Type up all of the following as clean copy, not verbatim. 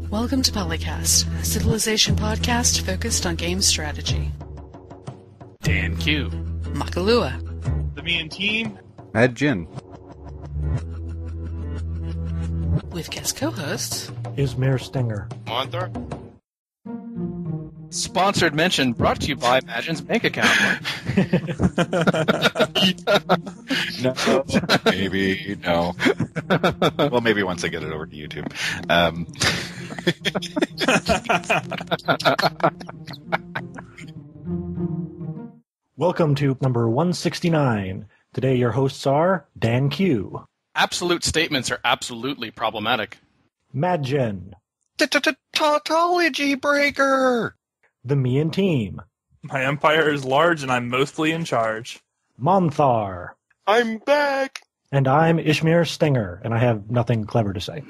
Welcome to PolyCast, a civilization podcast focused on game strategy. Dan Q. Makalua. The Me and Team. Mad Jin. With guest co-hosts Ismair Stinger. Monthar. Sponsored mention brought to you by Imagine's bank account. No. Maybe, no. Well, maybe once I get it over to YouTube. Welcome to number 169. Today your hosts are Dan Q. Absolute statements are absolutely problematic. Mad Jen. Tautology breaker! The Me and Team. My empire is large and I'm mostly in charge. Monthar. I'm back! And I'm Ishmael Stinger, and I have nothing clever to say.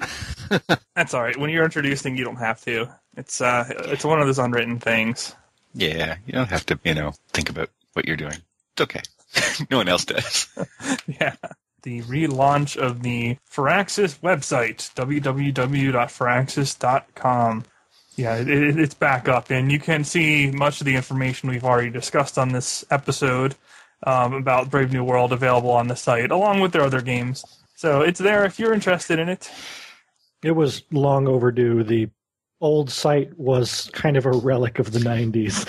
That's alright. When you're introducing, you don't have to. It's one of those unwritten things. Yeah, you don't have to, think about what you're doing. It's okay. No one else does. Yeah. The relaunch of the Firaxis website, www.firaxis.com. Yeah, it's back up, and you can see much of the information we've already discussed on this episode about Brave New World available on the site, along with their other games. So it's there if you're interested in it. It was long overdue. The old site was kind of a relic of the 90s.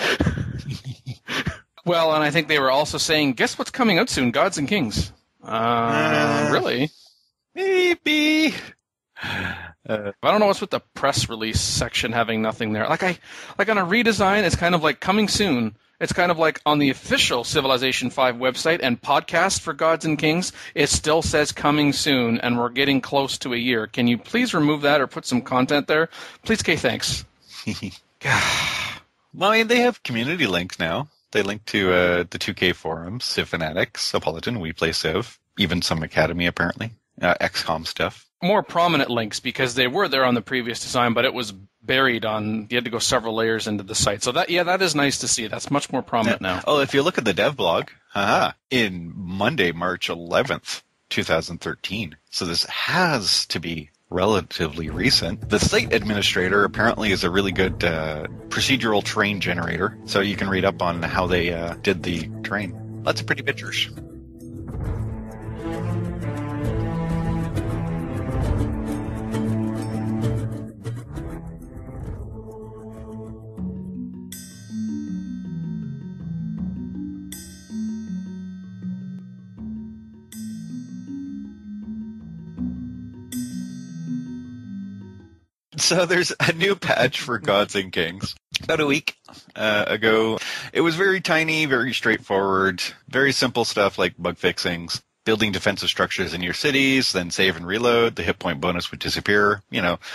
Well, and I think they were also saying, guess what's coming out soon? Gods and Kings. Really? Maybe. I don't know what's with the press release section having nothing there. Like on a redesign, it's kind of like coming soon. It's kind of like on the official Civilization 5 website and podcast for Gods and Kings, it still says coming soon, and we're getting close to a year. Can you please remove that or put some content there? Please, Kay, thanks. Well, I mean, they have community links now. They link to the 2K forums, Civ Fanatics, Apolloton, We Play Civ, even some Academy, apparently, XCOM stuff. More prominent links, because they were there on the previous design, but it was buried on, you had to go several layers into the site. So that is nice to see. That's much more prominent now. Oh, if you look at the dev blog, in Monday, March 11th, 2013. So this has to be relatively recent. The site administrator apparently is a really good procedural terrain generator, so you can read up on how they did the terrain. Lots of pretty pictures. So there's a new patch for Gods and Kings. About a week ago. It was very tiny, very straightforward, very simple stuff like bug fixings, building defensive structures in your cities, then save and reload. The hit point bonus would disappear.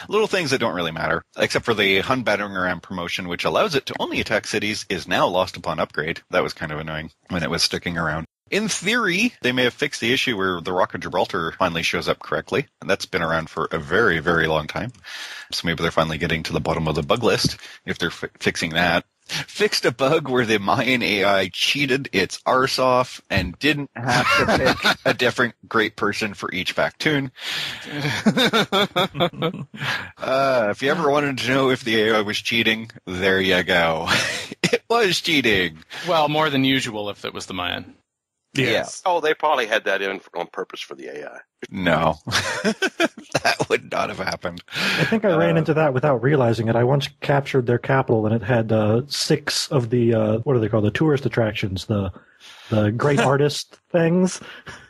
Little things that don't really matter. Except for the Hun battering ram promotion, which allows it to only attack cities, is now lost upon upgrade. That was kind of annoying when it was sticking around. In theory, they may have fixed the issue where the Rock of Gibraltar finally shows up correctly. And that's been around for a very, very long time. So maybe they're finally getting to the bottom of the bug list if they're fixing that. Fixed a bug where the Mayan AI cheated its arse off and didn't have to pick a different great person for each Factoon. If you ever wanted to know if the AI was cheating, there you go. It was cheating. Well, more than usual if it was the Mayan. Yes. Yeah. Oh, they probably had that in on purpose for the AI. No. That would not have happened. I think I ran into that without realizing it. I once captured their capital, and it had 6 of the, what are they called, the tourist attractions, the great artist things.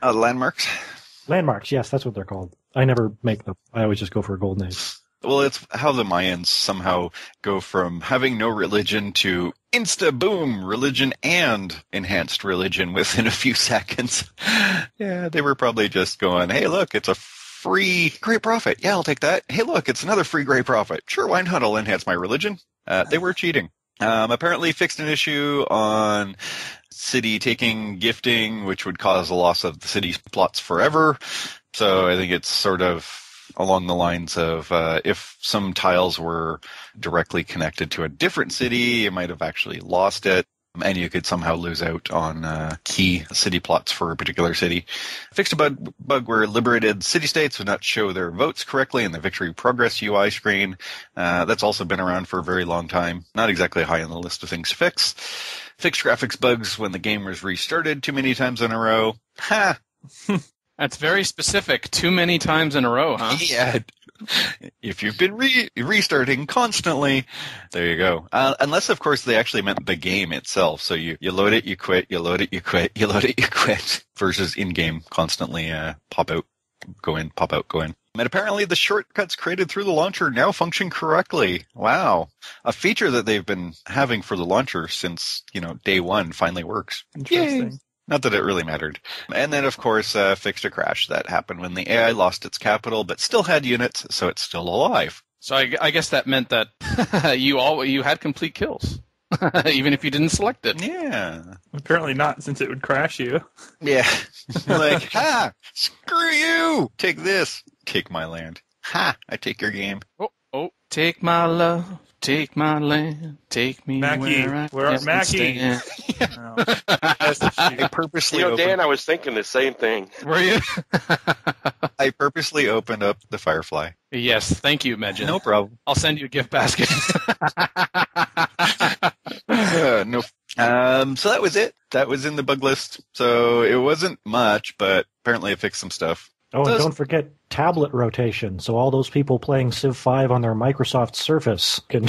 Landmarks? Landmarks, yes, that's what they're called. I never make them. I always just go for a golden age. Well, it's how the Mayans somehow go from having no religion to insta-boom, religion and enhanced religion within a few seconds. Yeah, they were probably just going, hey, look, it's a free great prophet. Yeah, I'll take that. Hey, look, it's another free great prophet. Sure, why not? I'll enhance my religion. They were cheating. Apparently fixed an issue on city taking gifting, which would cause a loss of the city's plots forever. So I think it's sort of along the lines of if some tiles were directly connected to a different city, you might have actually lost it. and you could somehow lose out on key city plots for a particular city. Fixed a bug where liberated city-states would not show their votes correctly in the Victory Progress UI screen. That's also been around for a very long time. Not exactly high on the list of things to fix. Fixed graphics bugs when the game was restarted too many times in a row. Ha! That's very specific. Too many times in a row, huh? Yeah. If you've been restarting constantly, there you go. Unless, of course, they actually meant the game itself. So you load it, you quit, you load it, you quit, you load it, you quit, versus in-game constantly pop out, go in, pop out, go in. And apparently the shortcuts created through the launcher now function correctly. Wow. A feature that they've been having for the launcher since, day one finally works. Interesting. Yay. Not that it really mattered. And then, of course, fixed a crash that happened when the AI lost its capital, but still had units, so it's still alive. So I guess that meant that you had complete kills, even if you didn't select it. Yeah. Apparently not, since it would crash you. Yeah. Like, ha! Screw you! Take this. Take my land. Ha! I take your game. Oh, take my love. Take my land, take me Mackie, where I Mackie? stand. No. That's the I shoot. purposely Dan, I was thinking the same thing. Were you? I purposely opened up the Firefly. Yes, thank you, Megan. No problem. I'll send you a gift basket. No. So that was it. That was in the bug list. So it wasn't much, but apparently it fixed some stuff. Oh, and don't forget tablet rotation. So all those people playing Civ 5 on their Microsoft Surface can.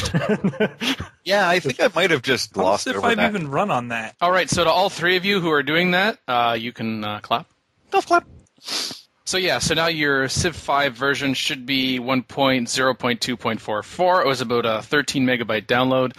Yeah, I think I might have just lost How does over Civ 5 that. even run on that? All right, so to all three of you who are doing that, you can clap. Golf clap. So now your Civ 5 version should be 1.0.2.44. It was about a 13 megabyte download.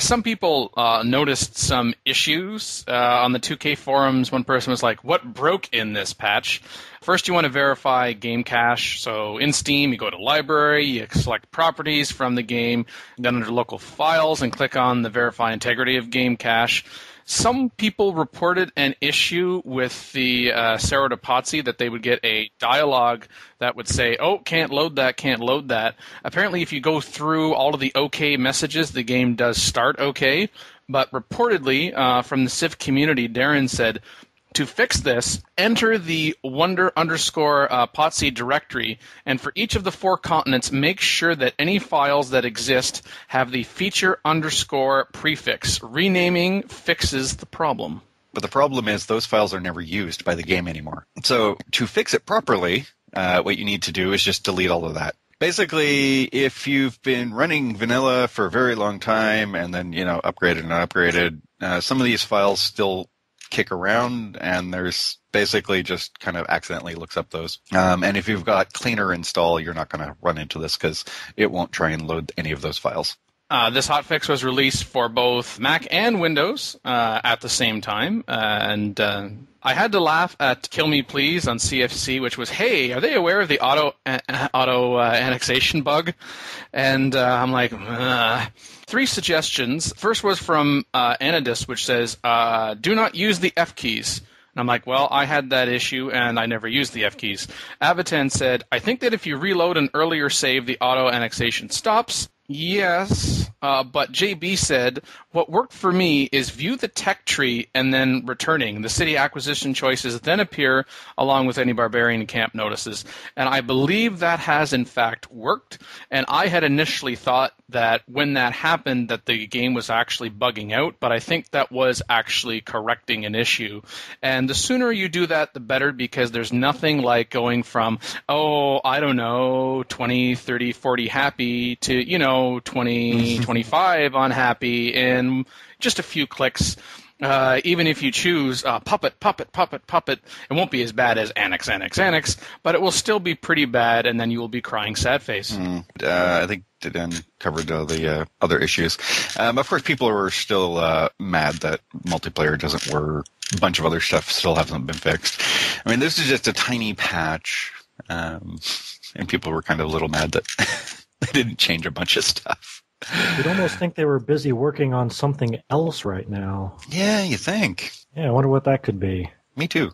Some people noticed some issues on the 2K forums. One person was like, what broke in this patch? First, you want to verify game cache. So in Steam, you go to Library, you select Properties from the game, then under Local Files, and click on the Verify Integrity of Game Cache. Some people reported an issue with the Cerro de Pazzi, that they would get a dialogue that would say, oh, can't load that, can't load that. Apparently, if you go through all of the OK messages, the game does start OK. But reportedly, from the Civ community, Darren said, to fix this, enter the wonder_Pazzi directory, and for each of the 4 continents, make sure that any files that exist have the feature underscore prefix. Renaming fixes the problem. But the problem is those files are never used by the game anymore. So to fix it properly, what you need to do is just delete all of that. Basically, if you've been running vanilla for a very long time and then, upgraded and upgraded, some of these files still kick around, and there's basically just kind of accidentally looks up those. And if you've got cleaner install, you're not going to run into this because it won't try and load any of those files. This hotfix was released for both Mac and Windows at the same time, and I had to laugh at Kill Me Please on CFC, which was, hey, are they aware of the auto annexation bug? And I'm like, 3 suggestions. First was from Anadis, which says, do not use the F keys. And I'm like, well, I had that issue, and I never used the F keys. Avatan said, I think that if you reload an earlier save, the auto annexation stops. Yes, but JB said, what worked for me is view the tech tree and then returning. The city acquisition choices then appear along with any barbarian camp notices. And I believe that has, in fact, worked. And I had initially thought that when that happened that the game was actually bugging out, but I think that was actually correcting an issue. And the sooner you do that, the better, because there's nothing like going from, 20, 30, 40 happy to, 20, 25 unhappy in just a few clicks. Even if you choose puppet, it won't be as bad as annex, but it will still be pretty bad, and then you will be crying sad face. I think Dan covered the other issues. Of course, people are still mad that multiplayer doesn't work. A bunch of other stuff still hasn't been fixed. I mean, this is just a tiny patch, and people were kind of a little mad that they didn't change a bunch of stuff. You'd almost think they were busy working on something else right now. Yeah, you think. Yeah, I wonder what that could be. Me too.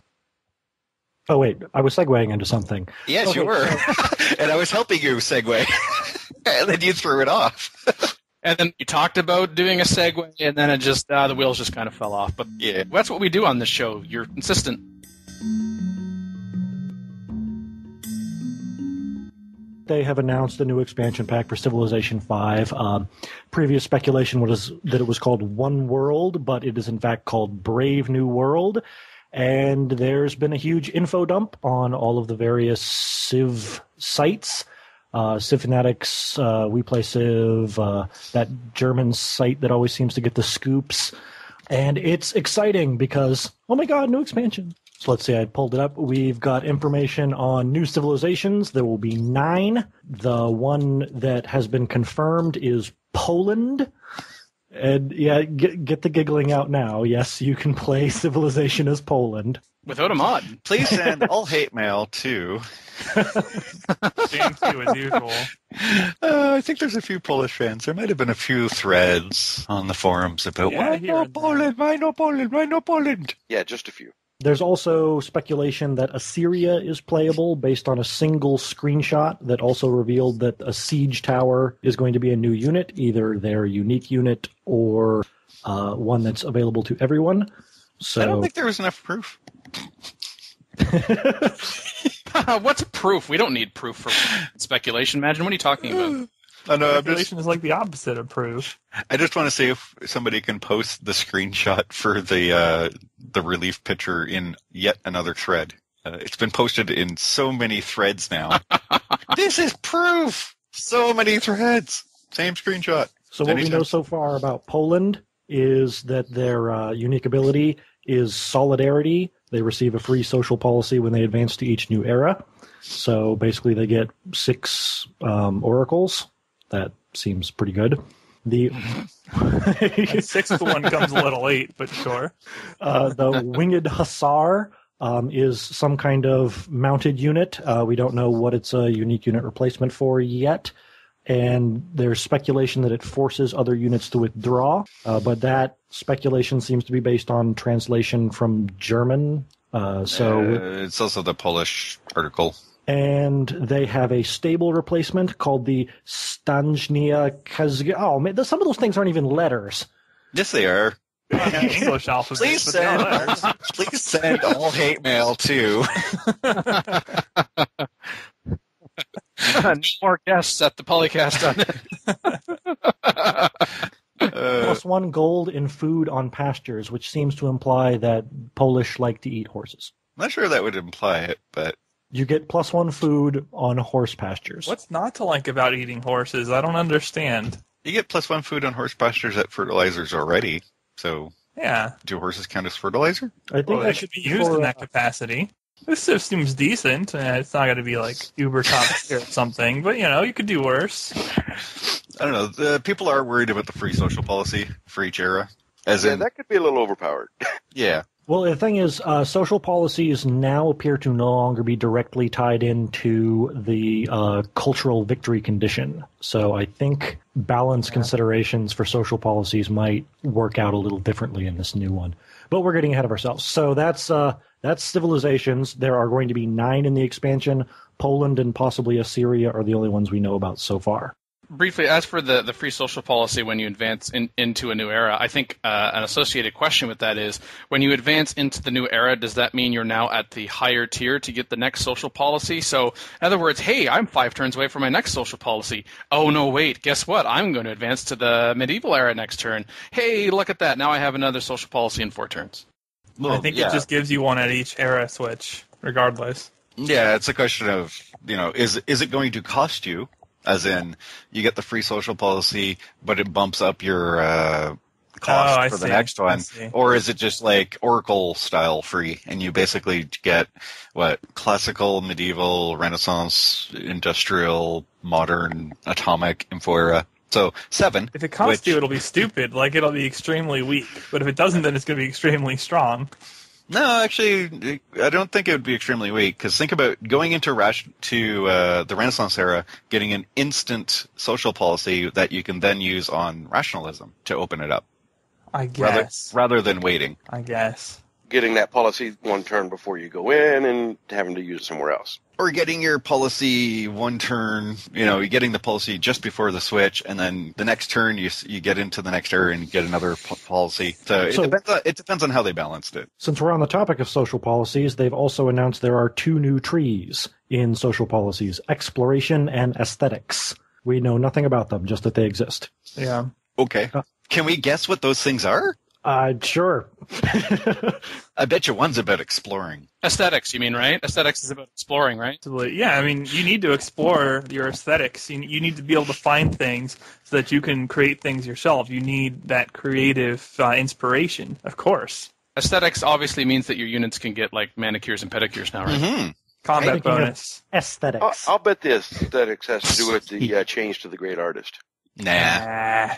Oh, wait, I was segueing into something. Yes, Okay, you were. And I was helping you segue. And then you threw it off. And then you talked about doing a segue, and then it just the wheels just kind of fell off. But Yeah. that's what we do on this show. You're consistent. They have announced a new expansion pack for Civilization V. Previous speculation was that it was called One World, but it is in fact called Brave New World. And there's been a huge info dump on all of the various Civ sites. Civ Fanatics, We Play Civ, that German site that always seems to get the scoops. And it's exciting because, oh my god, new expansion. So let's see, I pulled it up. We've got information on new civilizations. There will be 9. The one that has been confirmed is Poland. And yeah, get the giggling out now. Yes, you can play Civilization as Poland. Without a mod. Please send all hate mail to... James too, as usual. I think there's a few Polish fans. There might have been a few threads on the forums about, Yeah, why here no and there. Poland, why no Poland, why no Poland? Yeah, just a few. There's also speculation that Assyria is playable based on a single screenshot that also revealed that a siege tower is going to be a new unit, either their unique unit or one that's available to everyone. So I don't think there was enough proof. What's proof? We don't need proof for speculation. Imagine, what are you talking about? I know, Speculation is like the opposite of proof. I just want to see if somebody can post the screenshot for the relief picture in yet another thread. It's been posted in so many threads now. This is proof! So many threads! Same screenshot. So what we know so far about Poland is that their unique ability is solidarity. They receive a free social policy when they advance to each new era. So basically they get 6 oracles. That seems pretty good. The The sixth one comes a little late, but sure. the Winged Hussar is some kind of mounted unit. We don't know what it's a unique unit replacement for yet. And there's speculation that it forces other units to withdraw. But that speculation seems to be based on translation from German. It's also the Polish article. And they have a stable replacement called the Stanjnia Kazg. Oh, man, some of those things aren't even letters. Yes, they are. English alphabet. Please but they are send, letters. please send all hate mail to... No more guests at the PolyCast on it. Plus 1 gold in food on pastures, which seems to imply that Polish like to eat horses. I'm not sure that would imply it, but... You get plus 1 food on horse pastures. What's not to like about eating horses? I don't understand. You get +1 food on horse pastures at fertilizers already, so Yeah. do horses count as fertilizer? I think Well, they that should be used in that capacity. This Civ seems decent. It's not going to be like uber top tier or something, but you could do worse. I don't know. The people are worried about the free social policy for each era. As Yeah, in, that could be a little overpowered. yeah. Well, the thing is, social policies now appear to no longer be directly tied into the cultural victory condition. So I think balance considerations for social policies might work out a little differently in this new one. But we're getting ahead of ourselves. So that's civilizations. There are going to be 9 in the expansion. Poland and possibly Assyria are the only ones we know about so far. Briefly, as for the free social policy when you advance into a new era, I think an associated question with that is, when you advance into the new era, does that mean you're now at the higher tier to get the next social policy? So, in other words, hey, I'm 5 turns away from my next social policy. Oh, no, wait, guess what? I'm going to advance to the medieval era next turn. Hey, look at that. Now I have another social policy in 4 turns. Well, I think it just gives you one at each era switch, regardless. Yeah, it's a question of, is it going to cost you? As in, you get the free social policy, but it bumps up your cost for the next one. Or is it just like Oracle style free, and you basically get, classical, medieval, Renaissance, industrial, modern, atomic, info era. So 7. If it costs you, it'll be stupid. Like, it'll be extremely weak. But if it doesn't, then it's going to be extremely strong. No, actually, I don't think it would be extremely weak, because think about going into the Renaissance era, getting an instant social policy that you can then use on rationalism to open it up. I guess. Rather than waiting. I guess. Getting that policy 1 turn before you go in and having to use it somewhere else. Or getting your policy one turn, you're getting the policy just before the switch, and then the next turn you get into the next area and you get another policy. So it depends on how they balanced it. Since we're on the topic of social policies, they've also announced there are 2 new trees in social policies, exploration and aesthetics. We know nothing about them, just that they exist. Yeah. Okay. Can we guess what those things are? Sure. I bet you one's about exploring. Aesthetics, you mean, right? Aesthetics is about exploring, right? Absolutely. Yeah, I mean, you need to explore your aesthetics. You need to be able to find things so that you can create things yourself. You need that creative inspiration, of course. Aesthetics obviously means that your units can get, like, manicures and pedicures now, right? Mm-hmm. Combat bonus. Aesthetics. I'll bet the aesthetics has to do with the change to the great artist. Nah.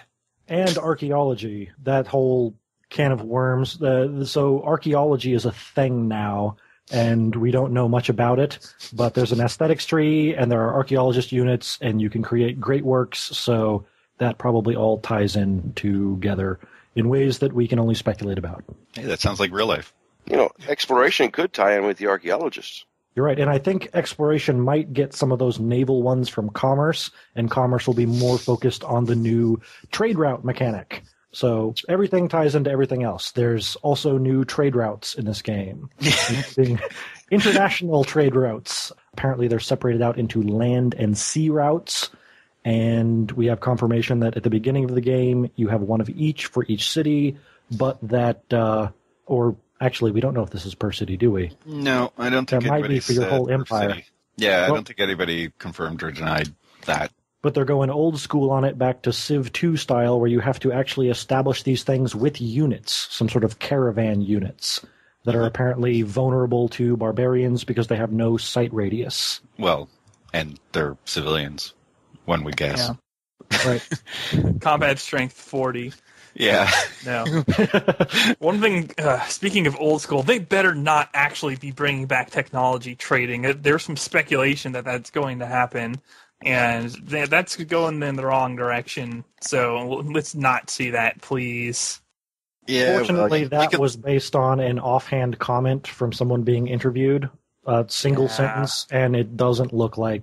And archaeology, that whole can of worms. So archaeology is a thing now, and we don't know much about it, but there's an aesthetics tree, and there are archaeologist units, and you can create great works, so that probably all ties in together in ways that we can only speculate about. Hey, that sounds like real life. Exploration could tie in with the archaeologists. You're right, and I think exploration might get some of those naval ones from commerce, and commerce will be more focused on the new trade route mechanic. So everything ties into everything else. There's also new trade routes in this game, including international trade routes. Apparently they're separated out into land and sea routes, and we have confirmation that at the beginning of the game you have one of each for each city, but that, or actually we don't know if this is per city, do we? No, I don't think that might be for your whole empire. City. Yeah, I don't think anybody confirmed or denied that. But they're going old school on it, back to Civ 2 style, where you have to actually establish these things with units, some sort of caravan units that are apparently vulnerable to barbarians because they have no sight radius. Well, and they're civilians, one would guess. Yeah. Right. Combat strength 40. Yeah. No. One thing, speaking of old school, they better not actually be bringing back technology trading. There's some speculation that that's going to happen. And that's going in the wrong direction, so let's not see that, please. Yeah. Fortunately, that was based on an offhand comment from someone being interviewed, a single sentence, and it doesn't look like...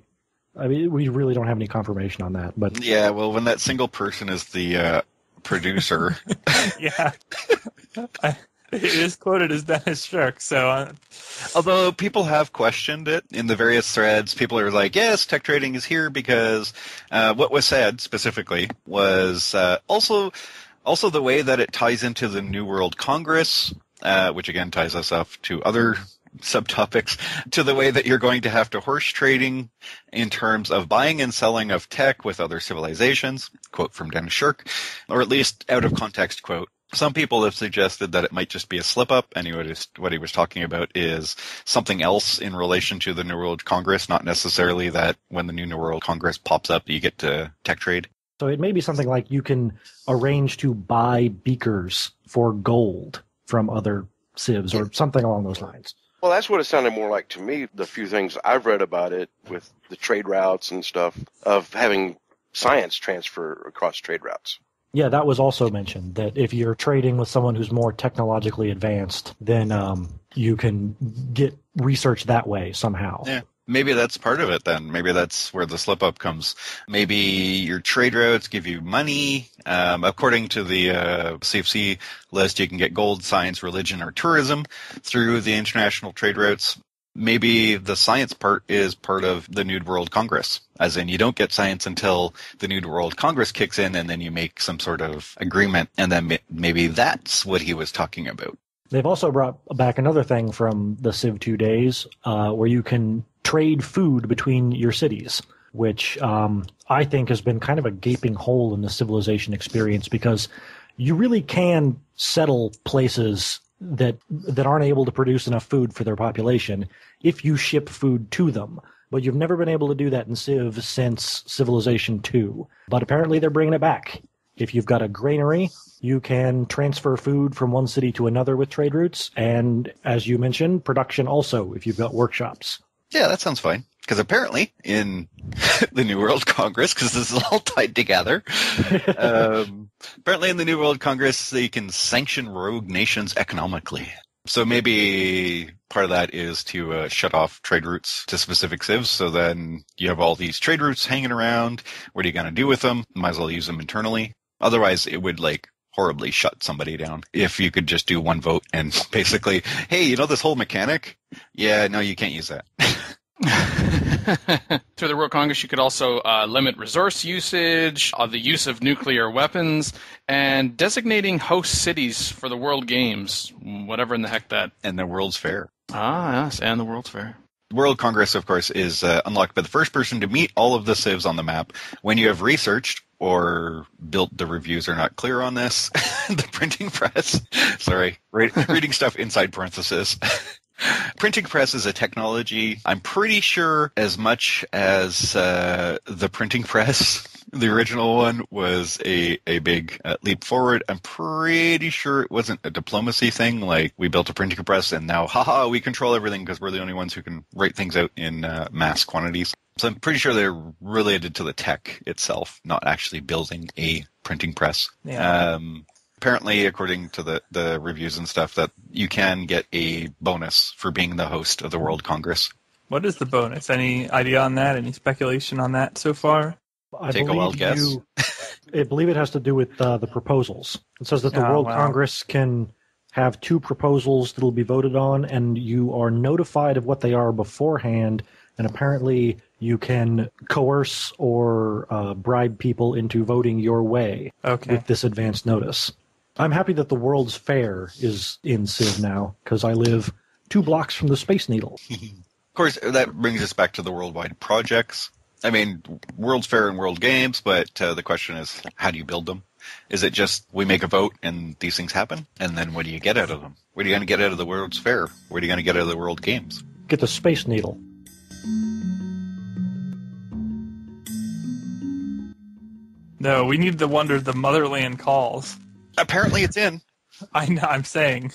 I mean, we really don't have any confirmation on that. But yeah, well, when that single person is the producer... Yeah. It is quoted as Dennis Shook, so... Although people have questioned it in the various threads, people are like, yes, tech trading is here because what was said specifically was also the way that it ties into the New World Congress, which again ties us up to other subtopics, to the way that you're going to have to horse trading in terms of buying and selling of tech with other civilizations, quote from Dennis Shirk, or at least out of context quote. Some people have suggested that it might just be a slip-up, and what he was talking about is something else in relation to the New World Congress, not necessarily that when the New World Congress pops up, you get to tech trade. So it may be something like you can arrange to buy beakers for gold from other civs, or something along those lines. Well, that's what it sounded more like to me, the few things I've read about it with the trade routes and stuff, of having science transfer across trade routes. Yeah, that was also mentioned, that if you're trading with someone who's more technologically advanced, then you can get research that way somehow. Yeah, maybe that's part of it then. Maybe that's where the slip-up comes. Maybe your trade routes give you money. According to the CFC list, you can get gold, science, religion, or tourism through the international trade routes. Maybe the science part is part of the New World Congress, as in you don't get science until the New World Congress kicks in and then you make some sort of agreement, and then maybe that's what he was talking about. They've also brought back another thing from the Civ 2 days where you can trade food between your cities, which I think has been kind of a gaping hole in the civilization experience, because you really can settle places that aren't able to produce enough food for their population if you ship food to them. But you've never been able to do that in Civ since Civilization 2. But apparently they're bringing it back. If you've got a granary, you can transfer food from one city to another with trade routes, and as you mentioned, production also if you've got workshops. Yeah, that sounds fine. Because apparently in the New World Congress, because this is all tied together, apparently in the New World Congress, they can sanction rogue nations economically. So maybe part of that is to shut off trade routes to specific civs. So then you have all these trade routes hanging around. What are you going to do with them? Might as well use them internally. Otherwise, it would horribly shut somebody down if you could just do one vote and basically, hey, you know this whole mechanic? Yeah, no, you can't use that. Through the World Congress, you could also limit resource usage, the use of nuclear weapons, and designating host cities for the World Games, whatever in the heck that. And the World's Fair. Ah, yes, and the World's Fair. The World Congress, of course, is unlocked by the first person to meet all of the civs on the map. When you have researched or built, the reviews are not clear on this, the printing press. Sorry, reading stuff inside parentheses. Printing press is a technology, I'm pretty sure, as much as the printing press, the original one, was a big leap forward. I'm pretty sure it wasn't a diplomacy thing, like we built a printing press and now, haha, we control everything because we're the only ones who can write things out in mass quantities. So I'm pretty sure they're related to the tech itself, not actually building a printing press. Yeah. Apparently, according to the reviews and stuff, that you can get a bonus for being the host of the World Congress. What is the bonus? Any idea on that? Any speculation on that so far? Take a wild guess. I believe it has to do with the proposals. It says that the World Congress can have 2 proposals that will be voted on, and you are notified of what they are beforehand, and apparently you can coerce or bribe people into voting your way with this advance notice. I'm happy that the World's Fair is in Civ now, because I live 2 blocks from the Space Needle. Of course, that brings us back to the worldwide projects. I mean, World's Fair and World Games, but the question is, how do you build them? Is it just we make a vote and these things happen? And then what do you get out of them? What are you going to get out of the World's Fair? What are you going to get out of the World Games? Get the Space Needle. No, we need the wonder the motherland calls. Apparently it's in. I know, I'm saying.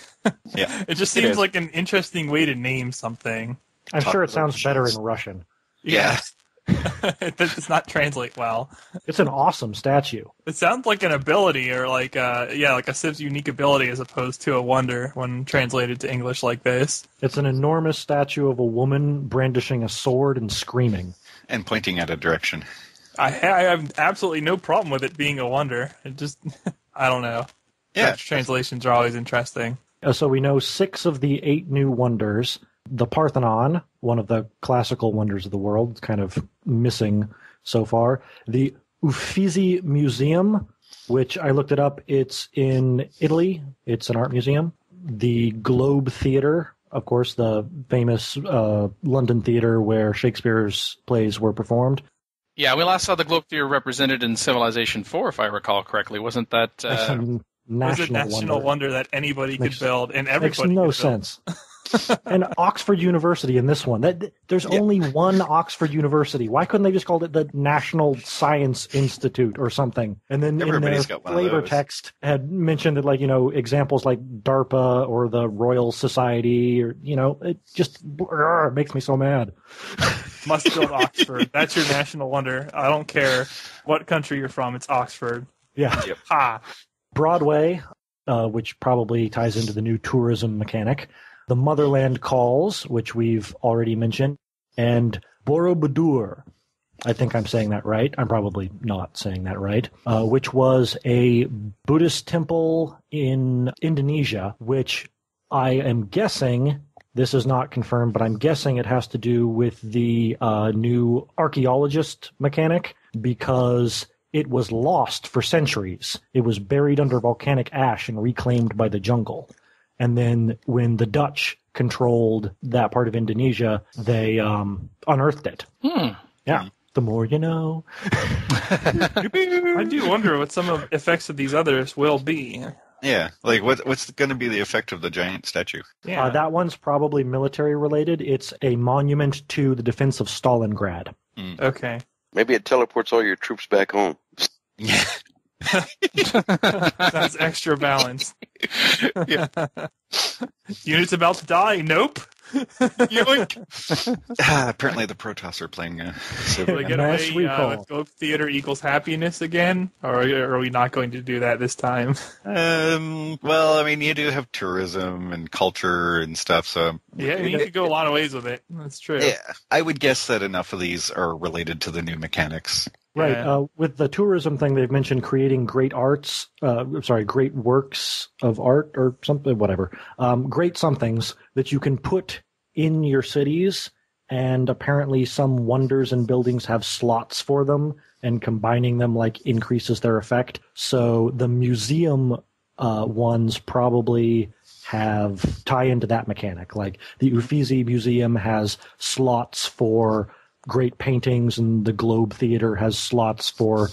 Yeah. It just seems like an interesting way to name something. I'm sure it sounds better in Russian. Yeah. It does not translate well. It's an awesome statue. It sounds like an ability or like a Civ's unique ability as opposed to a wonder when translated to English like this. It's an enormous statue of a woman brandishing a sword and screaming. And pointing at a direction. I have absolutely no problem with it being a wonder. It just, I don't know. Yeah. Dutch translations are always interesting. So we know 6 of the 8 new wonders. The Parthenon, one of the classical wonders of the world, kind of missing so far. The Uffizi Museum, which I looked it up. It's in Italy. It's an art museum. The Globe Theatre, of course, the famous London theatre where Shakespeare's plays were performed. Yeah, we last saw the Globe Theatre represented in Civilization 4, if I recall correctly. Wasn't that... That's a national wonder that anybody could build, and everybody makes no could sense. And Oxford University in this one. There's only one Oxford University. Why couldn't they just call it the National Science Institute or something? And then Everybody's in their got one flavor of those. text had mentioned that, examples like DARPA or the Royal Society, or it just makes me so mad. Must build Oxford. That's your national wonder. I don't care what country you're from. It's Oxford. Yeah. Yep. Ha! Broadway, which probably ties into the new tourism mechanic. The Motherland Calls, which we've already mentioned. And Borobudur. I think I'm saying that right. I'm probably not saying that right. Which was a Buddhist temple in Indonesia, which I am guessing, this is not confirmed, but I'm guessing it has to do with the new archaeologist mechanic, because it was lost for centuries. It was buried under volcanic ash and reclaimed by the jungle. And then when the Dutch controlled that part of Indonesia, they unearthed it. Yeah. The more you know. I do wonder what some of the effects of these others will be. Yeah, what's going to be the effect of the giant statue? Yeah. That one's probably military related. It's a monument to the defense of Stalingrad. Okay. Maybe it teleports all your troops back home. Yeah. That's extra balanced. Yeah. Units about to die? Nope. Yoink! Apparently the Protoss are playing Do I get Mass away recall. with Globe Theater equals happiness again? Or are we not going to do that this time? Well, I mean, you do have tourism and culture and stuff, so... Yeah, you could go a lot of ways with it. That's true. Yeah, I would guess that enough of these are related to the new mechanics. Right. Yeah. With the tourism thing, they've mentioned creating great great works of art or something, whatever. Great somethings that you can put in your cities, and apparently some wonders and buildings have slots for them, and combining them increases their effect. So the museum ones probably have tie into that mechanic. Like the Uffizi Museum has slots for great paintings, and the Globe Theater has slots for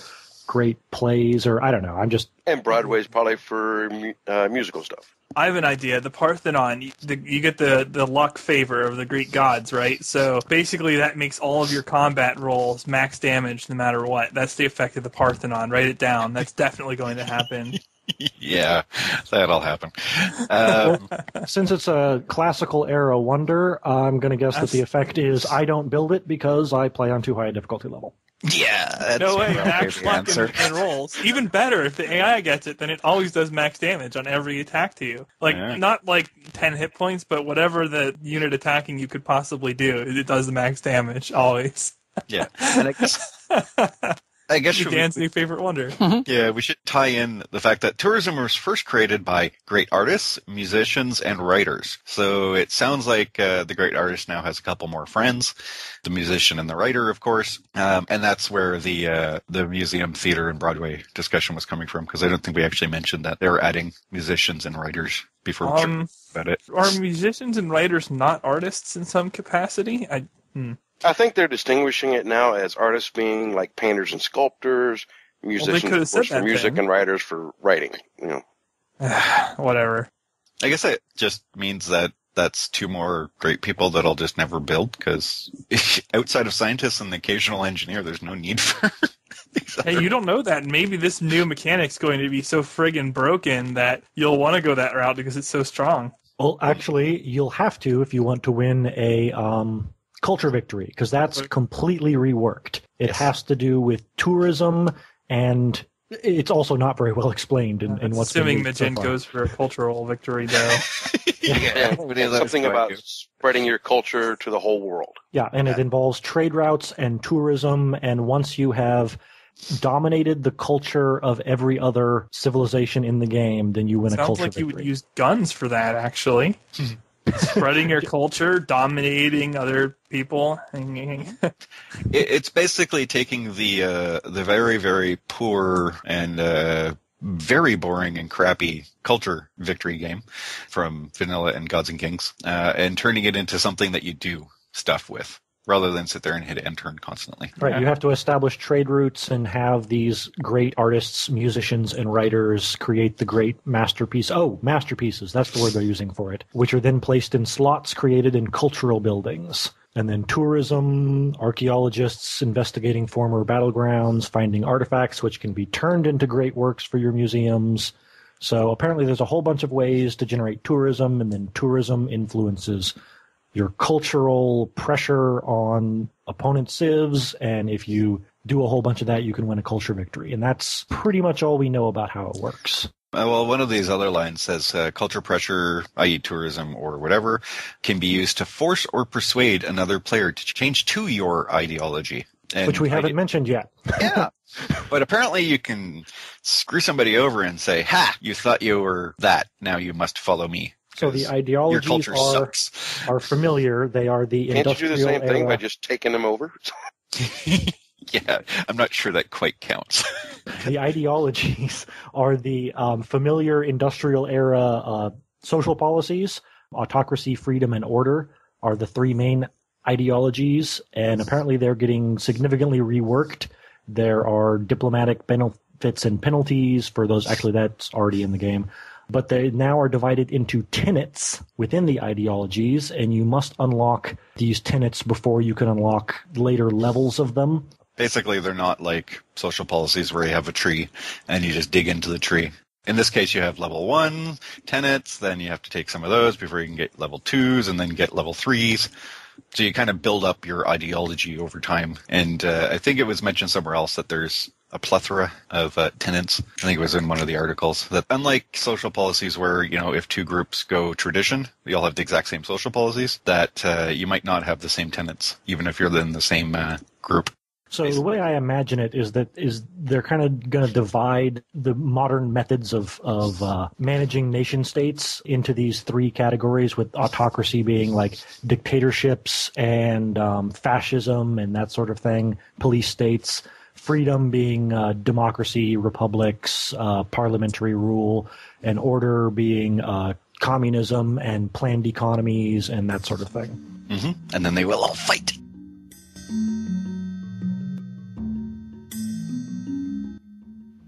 great plays, or I don't know. And Broadway's probably for musical stuff. I have an idea. The Parthenon, you get the luck favor of the Greek gods, right? So basically that makes all of your combat rolls max damage no matter what. That's the effect of the Parthenon. Write it down. That's definitely going to happen. Yeah, that'll happen. Since it's a classical era wonder, I'm going to guess that the effect is I don't build it because I play on too high a difficulty level. Yeah, that's No way, my max favorite luck answer. and rolls. Even better, if the AI gets it, then it always does max damage on every attack to you. Not 10 hit points, but whatever the unit attacking you could possibly do, it does the max damage, always. Yeah, and I guess Dan's new favorite wonder. Yeah, we should tie in the fact that tourism was first created by great artists, musicians, and writers. So it sounds like the great artist now has a couple more friends, the musician and the writer, of course, and that's where the museum, theater, and Broadway discussion was coming from, because I don't think we actually mentioned that they were adding musicians and writers before we talked about it. Are musicians and writers not artists in some capacity? I think they're distinguishing it now as artists being like painters and sculptors, musicians could've of course, said that for music, then. and writers for writing. Whatever. I guess it just means that that's two more great people that I'll just never build, because outside of scientists and the occasional engineer, there's no need for these Hey, you don't know that. Maybe this new mechanic's going to be so friggin' broken that you'll want to go that route because it's so strong. Well, actually, you'll have to if you want to win a culture victory, because that's completely reworked. It has to do with tourism, and it's also not very well explained in what's been Assuming used so Majin far. goes for a cultural victory, though. Yeah, and something about spreading your culture to the whole world. Yeah, and it involves trade routes and tourism, and once you have dominated the culture of every other civilization in the game, then you win a Sounds culture like you victory. would use guns for that, actually. Spreading your culture, dominating other people. It's basically taking the very, very poor and very boring and crappy culture victory game from Vanilla and Gods and Kings and turning it into something that you do stuff with, rather than sit there and hit enter constantly. Right, you have to establish trade routes and have these great artists, musicians, and writers create the great masterpiece. Oh, masterpieces, that's the word they're using for it, which are then placed in slots created in cultural buildings. And then tourism, archaeologists investigating former battlegrounds, finding artifacts which can be turned into great works for your museums. So apparently there's a whole bunch of ways to generate tourism, and then tourism influences your cultural pressure on opponent civs, and if you do a whole bunch of that, you can win a culture victory. And that's pretty much all we know about how it works. Well, one of these other lines says culture pressure, i.e. tourism or whatever, can be used to force or persuade another player to change to your ideology. And Which we haven't mentioned yet. Yeah. But apparently you can screw somebody over and say, ha, you thought you were that, now you must follow me. So the Your ideologies culture sucks. are familiar. They are the Can't you industrial do the same thing era. by just taking them over? Yeah, I'm not sure that quite counts. The ideologies are the familiar industrial era social policies. Autocracy, freedom, and order are the three main ideologies, and apparently they're getting significantly reworked. There are diplomatic benefits and penalties for those. Actually, that's already in the game. But they now are divided into tenets within the ideologies, and you must unlock these tenets before you can unlock later levels of them. Basically, they're not like social policies where you have a tree and you just dig into the tree. In this case, you have level 1 tenets, then you have to take some of those before you can get level 2s and then get level 3s. So you kind of build up your ideology over time. And I think it was mentioned somewhere else that there's a plethora of tenets. I think it was in one of the articles that unlike social policies where, if two groups go tradition, they all have the exact same social policies, that you might not have the same tenets, even if you're in the same group. So the way I imagine it is they're kind of going to divide the modern methods of managing nation states into these three categories, with autocracy being like dictatorships and fascism and that sort of thing, police states, freedom being democracy, republics, parliamentary rule, and order being communism and planned economies and that sort of thing. Mm-hmm. And then they will all fight.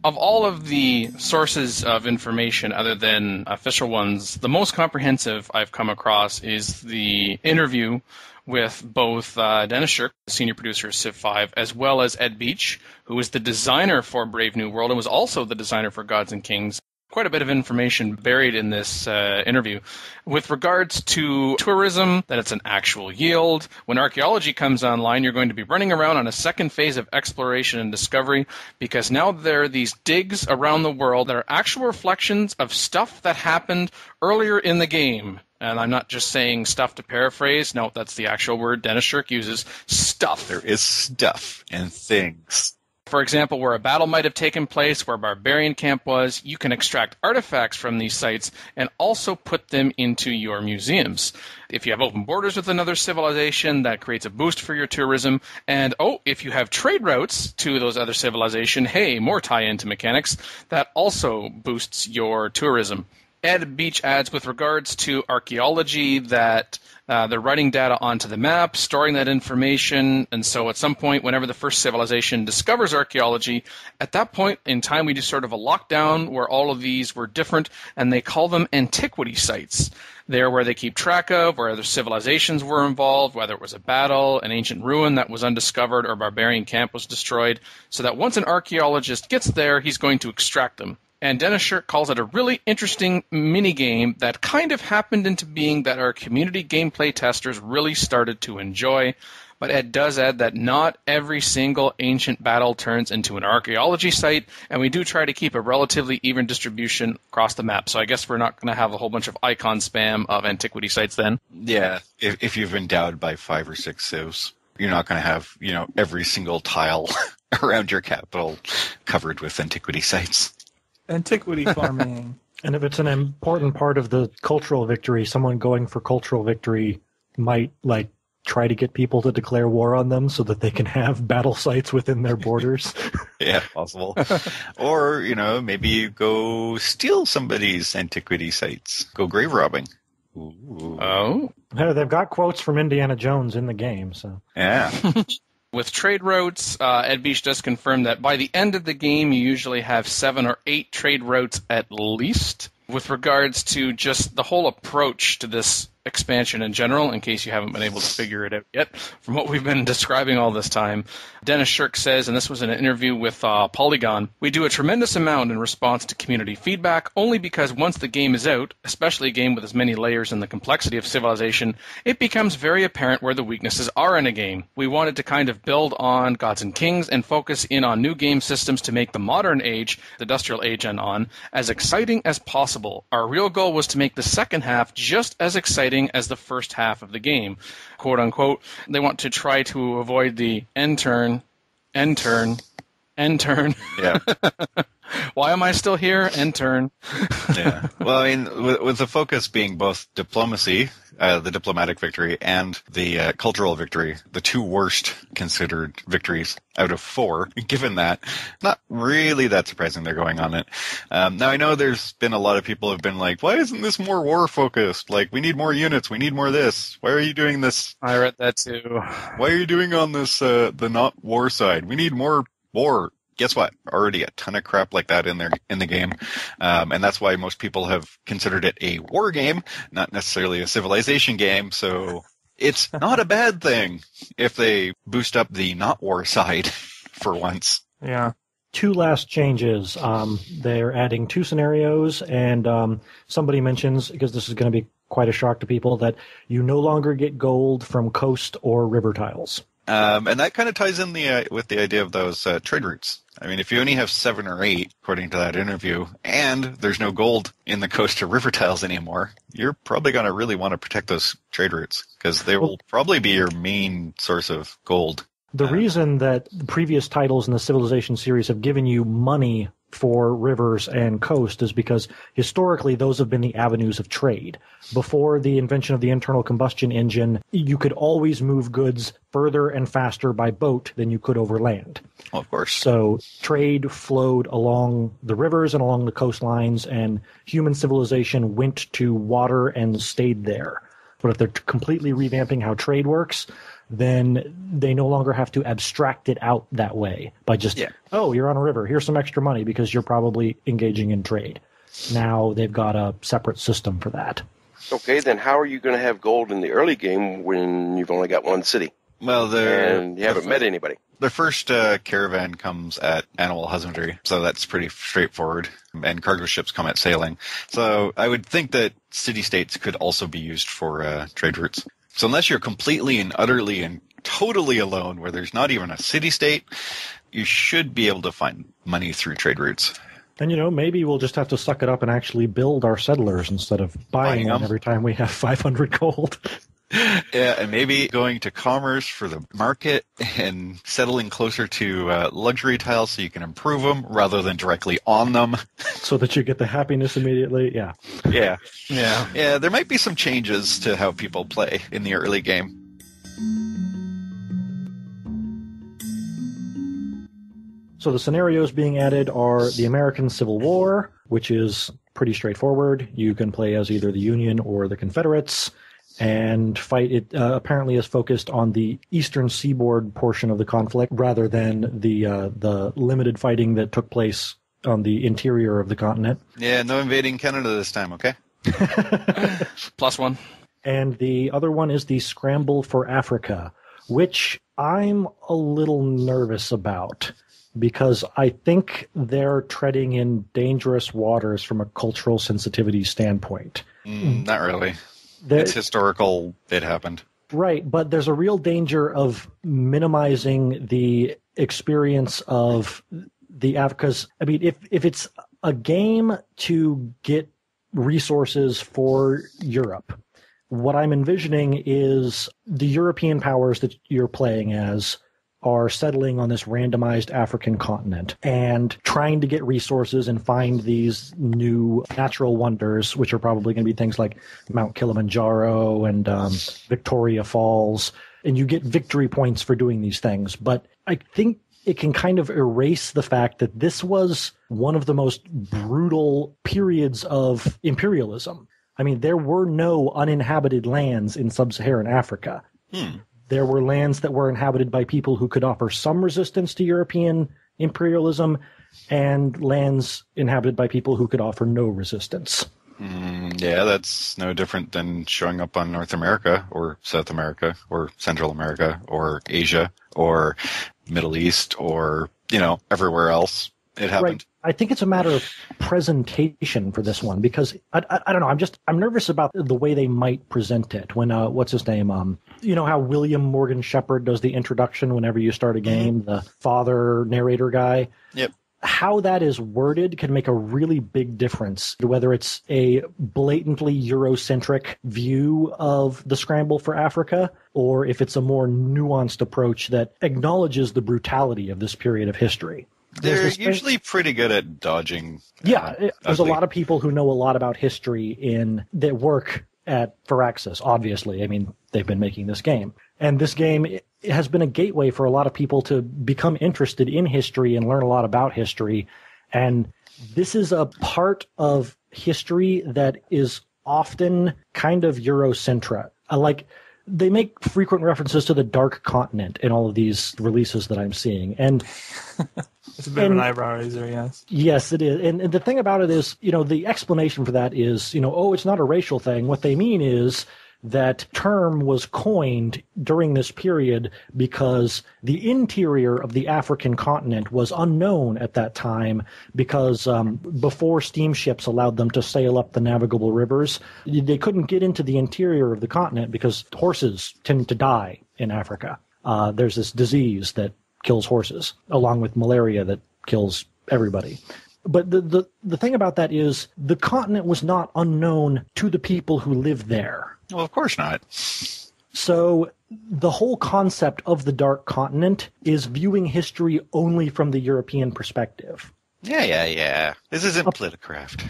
Of all of the sources of information other than official ones, the most comprehensive I've come across is the interview with both Dennis Shirk, the senior producer of Civ 5, as well as Ed Beach, who is the designer for Brave New World and was also the designer for Gods and Kings. Quite a bit of information buried in this interview. With regards to tourism, that it's an actual yield. When archaeology comes online, you're going to be running around on a second phase of exploration and discovery, because now there are these digs around the world that are actual reflections of stuff that happened earlier in the game. And I'm not just saying stuff to paraphrase. No, that's the actual word Dennis Shirk uses. Stuff. There is stuff and things. For example, where a battle might have taken place, where a barbarian camp was, you can extract artifacts from these sites and also put them into your museums. If you have open borders with another civilization, that creates a boost for your tourism. And, if you have trade routes to those other civilizations, hey, more tie-in to mechanics, that also boosts your tourism. Ed Beach adds, with regards to archaeology, that they're writing data onto the map, storing that information, and so at some point, whenever the first civilization discovers archaeology, at that point in time we do sort of a lockdown where all of these were different, and they call them antiquity sites. They're where they keep track of where other civilizations were involved, whether it was a battle, an ancient ruin that was undiscovered, or a barbarian camp was destroyed, so that once an archaeologist gets there, he's going to extract them. And Dennis Shirk calls it a really interesting mini-game that kind of happened into being that our community gameplay testers really started to enjoy. But Ed does add that not every single ancient battle turns into an archaeology site, and we do try to keep a relatively even distribution across the map. So I guess we're not going to have a whole bunch of icon spam of antiquity sites then. Yeah, if you've endowed by 5 or 6 civs, you're not going to have, every single tile around your capital covered with antiquity sites. Antiquity farming. And if it's an important part of the cultural victory, someone going for cultural victory might try to get people to declare war on them so that they can have battle sites within their borders. Yeah, possible. Or, maybe you go steal somebody's antiquity sites. Go grave robbing. Ooh. Oh. They've got quotes from Indiana Jones in the game, so. Yeah. With trade routes, Ed Beach does confirm that by the end of the game, you usually have 7 or 8 trade routes at least. With regards to just the whole approach to this expansion in general, in case you haven't been able to figure it out yet, from what we've been describing all this time, Dennis Shirk says, and this was in an interview with Polygon, we do a tremendous amount in response to community feedback, only because once the game is out, especially a game with as many layers and the complexity of Civilization, it becomes very apparent where the weaknesses are in a game. We wanted to kind of build on Gods and Kings and focus in on new game systems to make the modern age, the industrial age and on, as exciting as possible. Our real goal was to make the second half just as exciting as the first half of the game, quote unquote. They want to try to avoid the end turn. Yeah. Why am I still here? End turn. Yeah. Well, with the focus being both diplomacy, the diplomatic victory, and the cultural victory, the 2 worst considered victories out of 4, given that, not really that surprising they're going on it. Now, I know there's been a lot of people who have been like, why isn't this more war-focused? We need more units, we need more this. Why are you doing this? I read that too. Why are you doing on this, the not war side? We need more war. Guess what? Already a ton of crap like that in the game. And that's why most people have considered it a war game, not necessarily a civilization game. So it's not a bad thing if they boost up the not war side for once. Yeah. two last changes. They're adding 2 scenarios, and somebody mentions, because this is going to be quite a shock to people, that you no longer get gold from coast or river tiles. And that kind of ties in with the idea of those trade routes. I mean, if you only have 7 or 8, according to that interview, and there's no gold in the coast or river tiles anymore, you're probably going to really want to protect those trade routes, because they will probably be your main source of gold. The reason that previous titles in the Civilization series have given you money for rivers and coast is because historically those have been the avenues of trade. Before the invention of the internal combustion engine, you could always move goods further and faster by boat than you could over land. Well, of course. So trade flowed along the rivers and along the coastlines, and human civilization went to water and stayed there. But if they're completely revamping how trade works, then they no longer have to abstract it out that way by just, oh, you're on a river, here's some extra money because you're probably engaging in trade. Now they've got a separate system for that. Okay, then how are you going to have gold in the early game when you've only got one city? Well, and you haven't met anybody. The first caravan comes at animal husbandry, so that's pretty straightforward, and cargo ships come at sailing. So I would think that city-states could also be used for trade routes. So unless you're completely and utterly and totally alone, where there's not even a city-state, you should be able to find money through trade routes. And, maybe we'll just have to suck it up and actually build our settlers instead of buying them every time we have 500 gold. Yeah, and maybe going to commerce for the market and settling closer to luxury tiles so you can improve them rather than directly on them. So that you get the happiness immediately, yeah. Yeah, there might be some changes to how people play in the early game. So the scenarios being added are the American Civil War, which is pretty straightforward. You can play as either the Union or the Confederates. And fight it apparently is focused on the eastern seaboard portion of the conflict rather than the limited fighting that took place on the interior of the continent. Yeah, no invading Canada this time, okay? +1. And the other one is the Scramble for Africa, which I'm a little nervous about because I think they're treading in dangerous waters from a cultural sensitivity standpoint. Not really. It's historical. It happened. Right, but there's a real danger of minimizing the experience of the Africas. I mean, if it's a game to get resources for Europe, what I'm envisioning is the European powers that you're playing as are settling on this randomized African continent and trying to get resources and find these new natural wonders, which are probably going to be things like Mount Kilimanjaro and Victoria Falls. And you get victory points for doing these things. But I think it can kind of erase the fact that this was one of the most brutal periods of imperialism. I mean, there were no uninhabited lands in sub-Saharan Africa. There were lands that were inhabited by people who could offer some resistance to European imperialism and lands inhabited by people who could offer no resistance. Yeah, that's no different than showing up on North America or South America or Central America or Asia or Middle East or, everywhere else. It happened. Right. I think it's a matter of presentation for this one because I don't know. I'm nervous about the way they might present it. When what's his name? You know how William Morgan Shepherd does the introduction whenever you start a game, the father narrator guy. Yep. How that is worded can make a really big difference, whether it's a blatantly Eurocentric view of the Scramble for Africa or if it's a more nuanced approach that acknowledges the brutality of this period of history. They're usually pretty good at dodging. There's a lot of people who know a lot about history that work at Firaxis, obviously. I mean, they've been making this game. And this game has been a gateway for a lot of people to become interested in history and learn a lot about history. And this is a part of history that is often kind of Eurocentric. They make frequent references to the Dark Continent in all of these releases that I'm seeing. And it's a bit of an eyebrow raiser, yes. Yes, it is. And the thing about it is, the explanation for that is, it's not a racial thing. What they mean is That term was coined during this period because the interior of the African continent was unknown at that time because before steamships allowed them to sail up the navigable rivers, they couldn't get into the interior of the continent because horses tend to die in Africa. There's this disease that kills horses, along with malaria that kills everybody. But the thing about that is the continent was not unknown to the people who lived there. Well, of course not. So the whole concept of the Dark Continent is viewing history only from the European perspective. Yeah. This isn't Politicraft.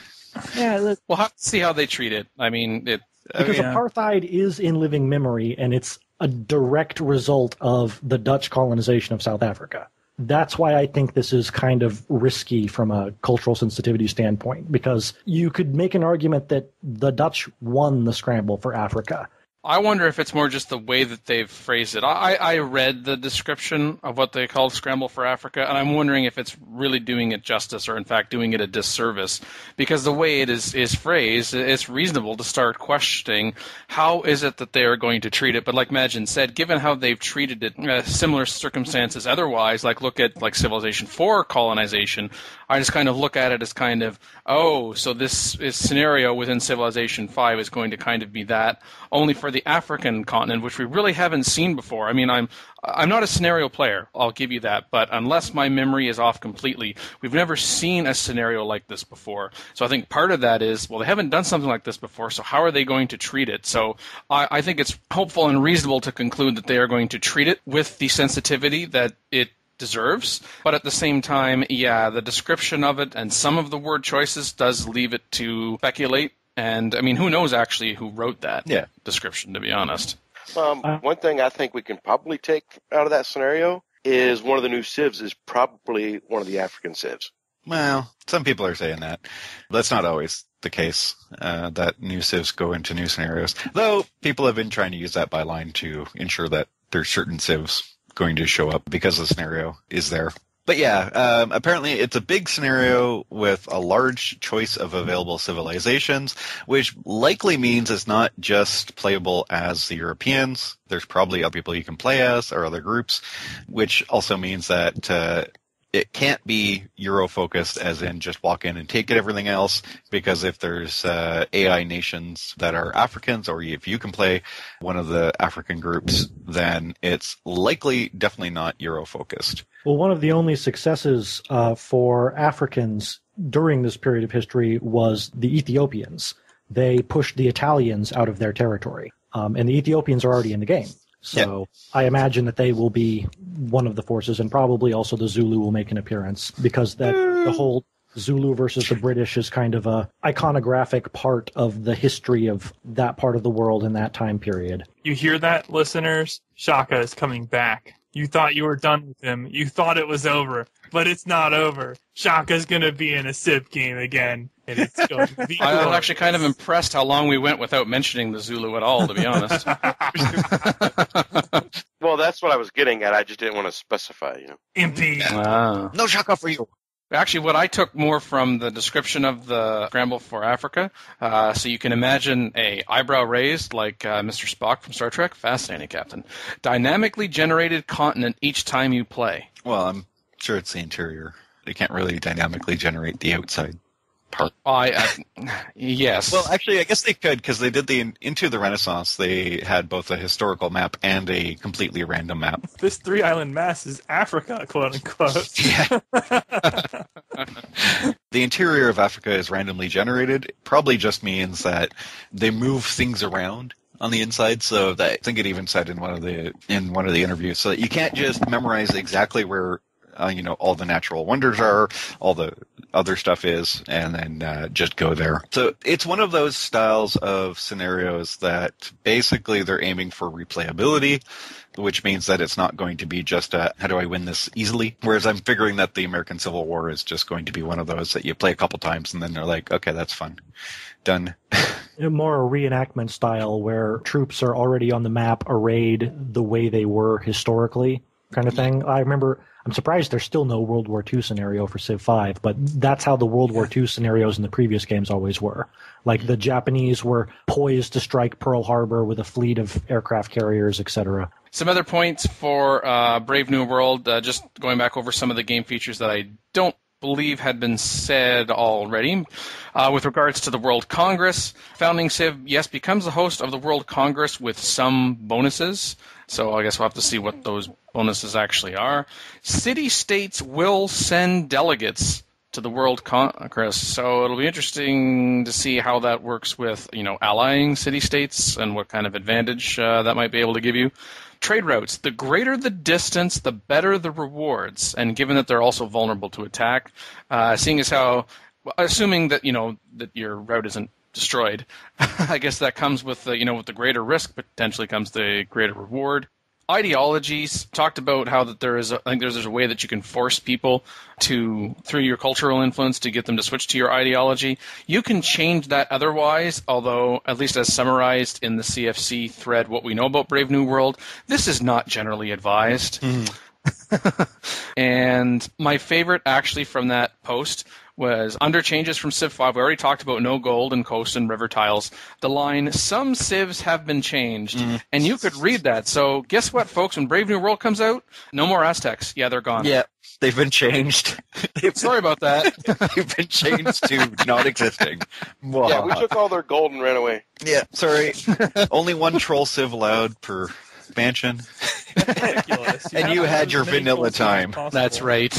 Yeah, We'll have to see how they treat it. I mean, because apartheid is in living memory, and it's a direct result of the Dutch colonization of South Africa. That's why I think this is kind of risky from a cultural sensitivity standpoint, because you could make an argument that the Dutch won the scramble for Africa. I wonder if it's more just the way that they've phrased it. I read the description of what they called Scramble for Africa, and I'm wondering if it's really doing it justice or, in fact, doing it a disservice. Because the way it is phrased, it's reasonable to start questioning how is it that they are going to treat it. But like Majin said, given how they've treated it, similar circumstances otherwise, like look at like Civilization 4 colonization, I just kind of look at it as kind of, so this scenario within Civilization 5 is going to kind of be that, only for the African continent, which we really haven't seen before. I mean, I'm not a scenario player, I'll give you that, but unless my memory is off completely, we've never seen a scenario like this before. So I think part of that is, well, they haven't done something like this before, so how are they going to treat it? So I think it's hopeful and reasonable to conclude that they are going to treat it with the sensitivity that it deserves, but at the same time, the description of it and some of the word choices does leave it to speculate. And, I mean, who knows actually who wrote that description, to be honest. One thing I think we can probably take out of that scenario is one of the new civs is probably one of the African civs. Well, some people are saying that. That's not always the case, that new civs go into new scenarios. Though, people have been trying to use that byline to ensure that there's certain civs going to show up because the scenario is there. But apparently it's a big scenario with a large choice of available civilizations, which likely means it's not just playable as the Europeans. There's probably other people you can play as or other groups, which also means that it can't be Euro-focused as in just walk in and take it, everything else, because if there's AI nations that are Africans, or if you can play one of the African groups, then it's likely definitely not Euro-focused. Well, one of the only successes for Africans during this period of history was the Ethiopians. They pushed the Italians out of their territory, and the Ethiopians are already in the game. So I imagine that they will be one of the forces, and probably also the Zulu will make an appearance, because the whole Zulu versus the British is kind of a iconographic part of the history of that part of the world in that time period. You hear that, listeners? Shaka is coming back. You thought you were done with him. You thought it was over, but it's not over. Shaka's going to be in a Civ game again, and it's going to be I was actually kind of impressed how long we went without mentioning the Zulu at all, to be honest. Well, that's what I was getting at. I just didn't want to specify, Impy. Wow. No Shaka for you. Actually, what I took more from the description of the Scramble for Africa, so you can imagine a eyebrow raised like Mr. Spock from Star Trek. Fascinating, Captain. Dynamically generated continent each time you play. Well, I'm sure it's the interior. They can't really dynamically generate the outside part. Yes. Well, actually, I guess they could, because they did Into the Renaissance, they had both a historical map and a completely random map. This three-island mass is Africa, quote-unquote. Yeah. The interior of Africa is randomly generated. It probably just means that they move things around on the inside, so that I think it even said in one of the interviews, so that you can't just memorize exactly where all the natural wonders are, all the other stuff is, and then just go there. So it's one of those styles of scenarios that basically they're aiming for replayability, which means that it's not going to be just how do I win this easily? Whereas I'm figuring that the American Civil War is just going to be one of those that you play a couple times and then they're like, okay, that's fun. Done. More a reenactment style where troops are already on the map arrayed the way they were historically. kind of thing. I'm surprised there's still no World War II scenario for Civ 5, but that's how the World War II scenarios in the previous games always were. Like the Japanese were poised to strike Pearl Harbor with a fleet of aircraft carriers, etc. Some other points for Brave New World, just going back over some of the game features that I don't believe had been said already. With regards to the World Congress, Founding Civ, yes, becomes the host of the World Congress with some bonuses. So I guess we'll have to see what those bonuses actually are. City-states will send delegates to the World Congress. So it'll be interesting to see how that works with, allying city-states and what kind of advantage that might be able to give you. Trade routes. The greater the distance, the better the rewards. And given that they're also vulnerable to attack, seeing as how, assuming that, that your route isn't destroyed, I guess that comes with, with the greater risk, potentially comes the greater reward. Ideologies, talked about how that I think there's a way that you can force people through your cultural influence, to get them to switch to your ideology. You can change that otherwise, although, at least as summarized in the CFC thread, what we know about Brave New World, this is not generally advised. And my favorite, actually, from that post was under changes from Civ 5. We already talked about no gold and coast and river tiles. The line, some civs have been changed. And you could read that. So guess what, folks? When Brave New World comes out, no more Aztecs. Yeah, they're gone. Yeah, they've been changed. Sorry about that. They've been changed to not existing. Yeah, we took all their gold and ran away. Yeah, sorry. Only one troll civ allowed per expansion. Ridiculous. And you had your vanilla time. That's right.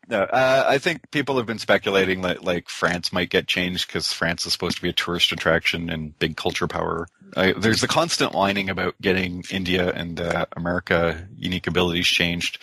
No, I think people have been speculating that like France might get changed because France is supposed to be a tourist attraction and big culture power. There's the constant whining about getting India and America unique abilities changed,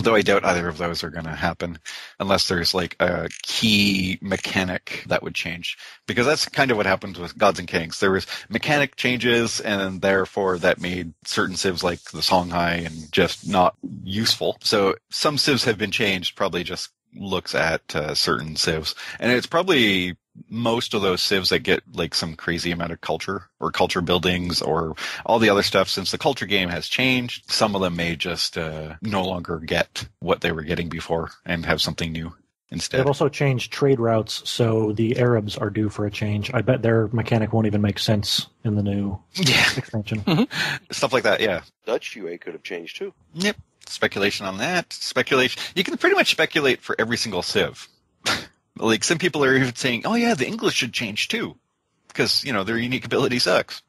though I doubt either of those are going to happen unless there's like a key mechanic that would change. Because that's kind of what happened with Gods and Kings. There was mechanic changes, and therefore that made certain civs like the Songhai and just not useful. So some civs have been changed, probably just looks at certain civs. And it's probably most of those civs that get like some crazy amount of culture or culture buildings or all the other stuff. Since the culture game has changed, some of them may just no longer get what they were getting before and have something new instead. They've also changed trade routes, so the Arabs are due for a change. I bet their mechanic won't even make sense in the new expansion. Stuff like that, yeah. Dutch UA could have changed too. Yep. Speculation on that. Speculation. You can pretty much speculate for every single civ. Like, some people are even saying, oh yeah, the English should change too. Because, their unique ability sucks.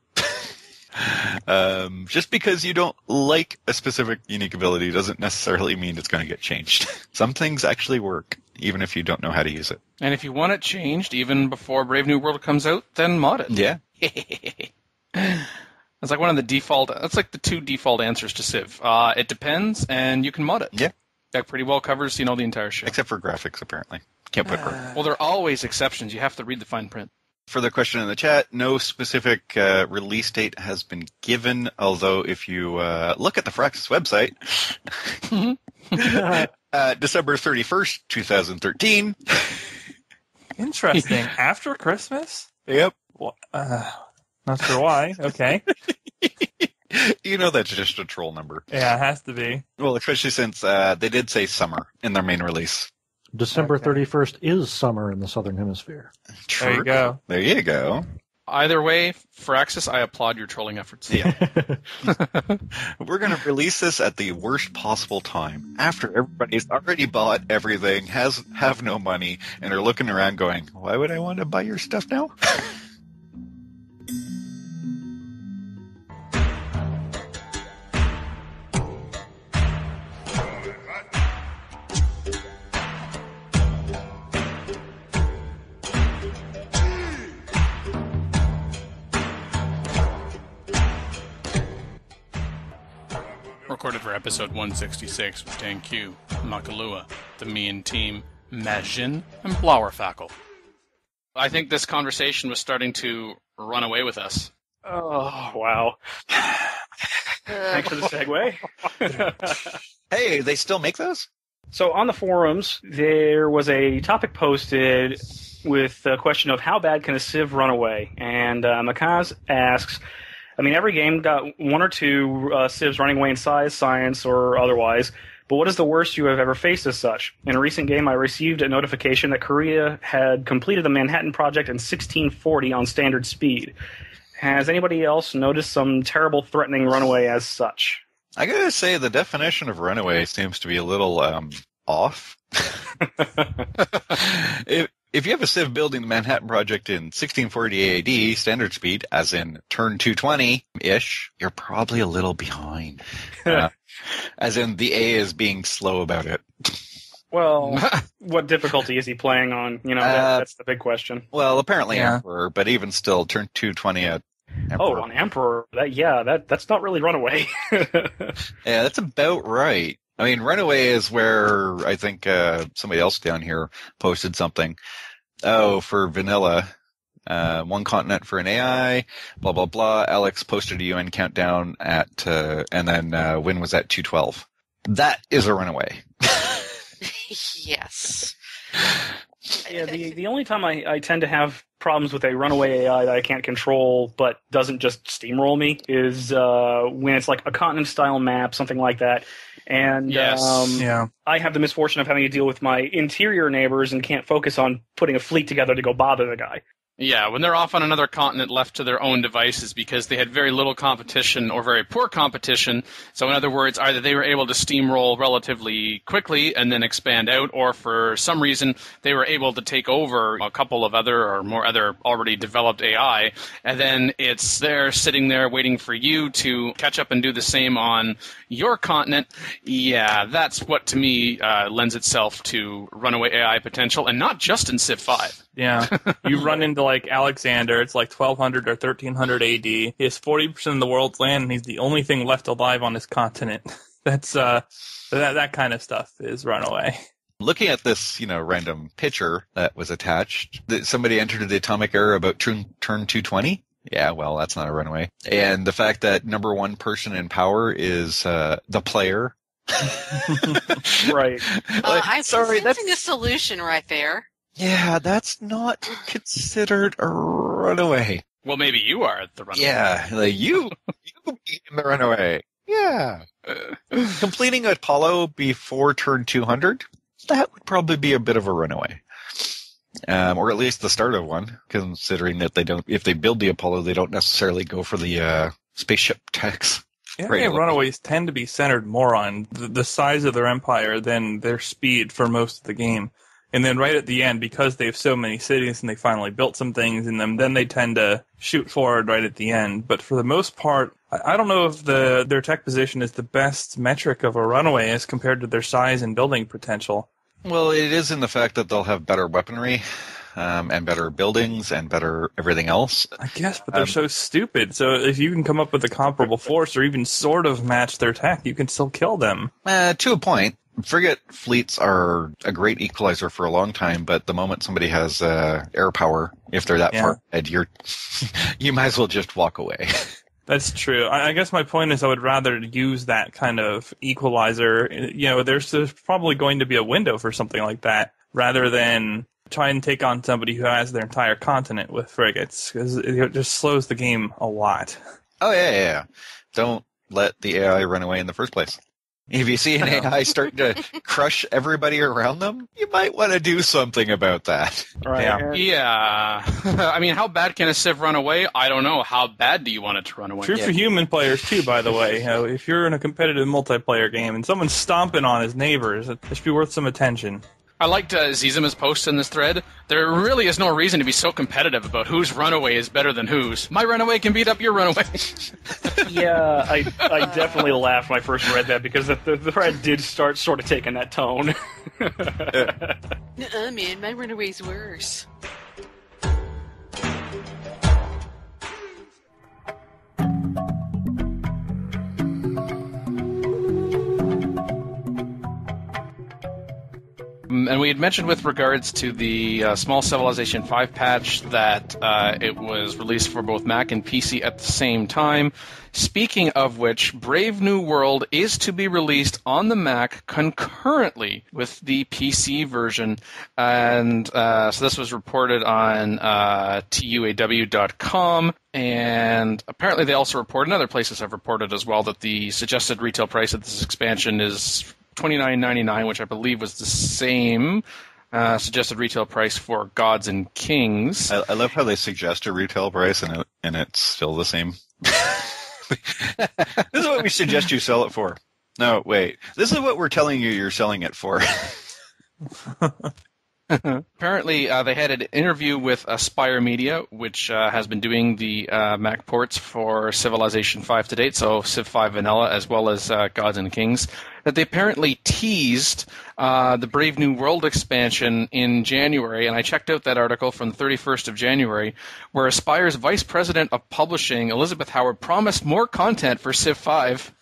Just because you don't like a specific unique ability doesn't necessarily mean it's going to get changed. Some things actually work, even if you don't know how to use it. And if you want it changed, even before Brave New World comes out, then mod it. Yeah. That's like one of the default. That's like the two default answers to Civ. It depends, and you can mod it. Yeah. That pretty well covers, the entire shit. Except for graphics, apparently. Can't put Well, there are always exceptions. You have to read the fine print. Further question in the chat. No specific release date has been given, although if you look at the Firaxis website, December 31st, 2013. Interesting. After Christmas? Yep. Well, not sure why. Okay. That's just a troll number. Yeah, it has to be. Well, especially since they did say summer in their main release. December 31st is summer in the Southern Hemisphere. True. There you go. There you go. Either way, Firaxis, I applaud your trolling efforts. Yeah. We're going to release this at the worst possible time, after everybody's already bought everything, have no money, and are looking around going, why would I want to buy your stuff now? Recorded for episode 166 with Dan Q, Makalua, the Mian team, Majin, and Blowerfackle. I think this conversation was starting to run away with us. Oh, wow. Thanks for the segue. Hey, they still make those? So on the forums, there was a topic posted with the question of how bad can a Civ run away? And Makaz asks, I mean, every game got one or two civs running away in size, science, or otherwise. But what is the worst you have ever faced as such? In a recent game, I received a notification that Korea had completed the Manhattan Project in 1640 on standard speed. Has anybody else noticed some terrible threatening runaway as such? I gotta say, the definition of runaway seems to be a little off. If you have a civ building the Manhattan Project in 1640 AD, standard speed, as in turn 220-ish, you're probably a little behind. As in the A is being slow about it. Well, what difficulty is he playing on? That's the big question. Well, apparently Emperor, but even still, turn 220 at Emperor. Oh, on Emperor, that's not really runaway. Yeah, that's about right. I mean, runaway is where I think somebody else down here posted something. Oh, for vanilla, one continent for an AI, blah, blah, blah. Alex posted a UN countdown at, and then Win was at 212. That is a runaway. Yes. Yeah, the only time I tend to have problems with a runaway AI that I can't control but doesn't just steamroll me is when it's like a continent-style map, something like that. And Yes. I have the misfortune of having to deal with my interior neighbors and can't focus on putting a fleet together to go bother the guy. Yeah, when they're off on another continent left to their own devices because they had very little competition or very poor competition. So in other words, either they were able to steamroll relatively quickly and then expand out, or for some reason they were able to take over a couple of other or more other already developed AI, and then it's there sitting there waiting for you to catch up and do the same on your continent. Yeah, that's what to me lends itself to runaway AI potential, and not just in Civ 5. Yeah, you run into like Alexander. It's like 1200 or 1300 AD. He has 40% of the world's land, and he's the only thing left alive on his continent. That's that kind of stuff is runaway. Looking at this, random picture that was attached, that somebody entered the atomic error about turn 220. Yeah, well, that's not a runaway. And the fact that number one person in power is the player. Right. I'm sensing a solution right there. Yeah, that's not considered a runaway. Well, maybe you are the runaway. Yeah, like you became the runaway. Yeah. Completing Apollo before turn 200, that would probably be a bit of a runaway. Or at least the start of one, considering that if they build the Apollo, they don't necessarily go for the spaceship techs. Yeah, runaways tend to be centered more on the size of their empire than their speed for most of the game. And then right at the end, because they have so many cities and they finally built some things in them, then they tend to shoot forward right at the end. But for the most part, I don't know if their tech position is the best metric of a runaway as compared to their size and building potential. Well, it is in the fact that they'll have better weaponry and better buildings and better everything else. I guess, but they're so stupid. So if you can come up with a comparable force or even sort of match their tech, you can still kill them. To a point. Frigate fleets are a great equalizer for a long time, but the moment somebody has air power, if they're that far ahead, you might as well just walk away. That's true. I guess my point is I would rather use that kind of equalizer. There's probably going to be a window for something like that, rather than try and take on somebody who has their entire continent with frigates, because it just slows the game a lot. Oh, yeah. Don't let the AI run away in the first place. If you see an AI starting to crush everybody around them, you might want to do something about that. Right. Yeah. I mean, how bad can a Civ run away? I don't know. How bad do you want it to run away? True for human players, too, by the way. If you're in a competitive multiplayer game and someone's stomping on his neighbors, it should be worth some attention. I liked Zizima's post in this thread. There really is no reason to be so competitive about whose runaway is better than whose. My runaway can beat up your runaway. Yeah, I definitely laughed when I first read that, because the thread did start sort of taking that tone. Man, my runaway's worse. And we had mentioned with regards to the Small Civilization 5 patch that it was released for both Mac and PC at the same time. Speaking of which, Brave New World is to be released on the Mac concurrently with the PC version. And so this was reported on tuaw.com. And apparently they also reported, and other places have reported as well, that the suggested retail price of this expansion is $29.99, which I believe was the same suggested retail price for Gods and Kings. I love how they suggest a retail price and it's still the same. This is what we suggest you sell it for. No, wait. This is what we're telling you you're selling it for. Apparently, they had an interview with Aspire Media, which has been doing the Mac ports for Civilization 5 to date, so Civ 5 Vanilla as well as Gods and Kings, that they apparently teased the Brave New World expansion in January, and I checked out that article from the 31st of January, where Aspire's Vice President of Publishing, Elizabeth Howard, promised more content for Civ 5.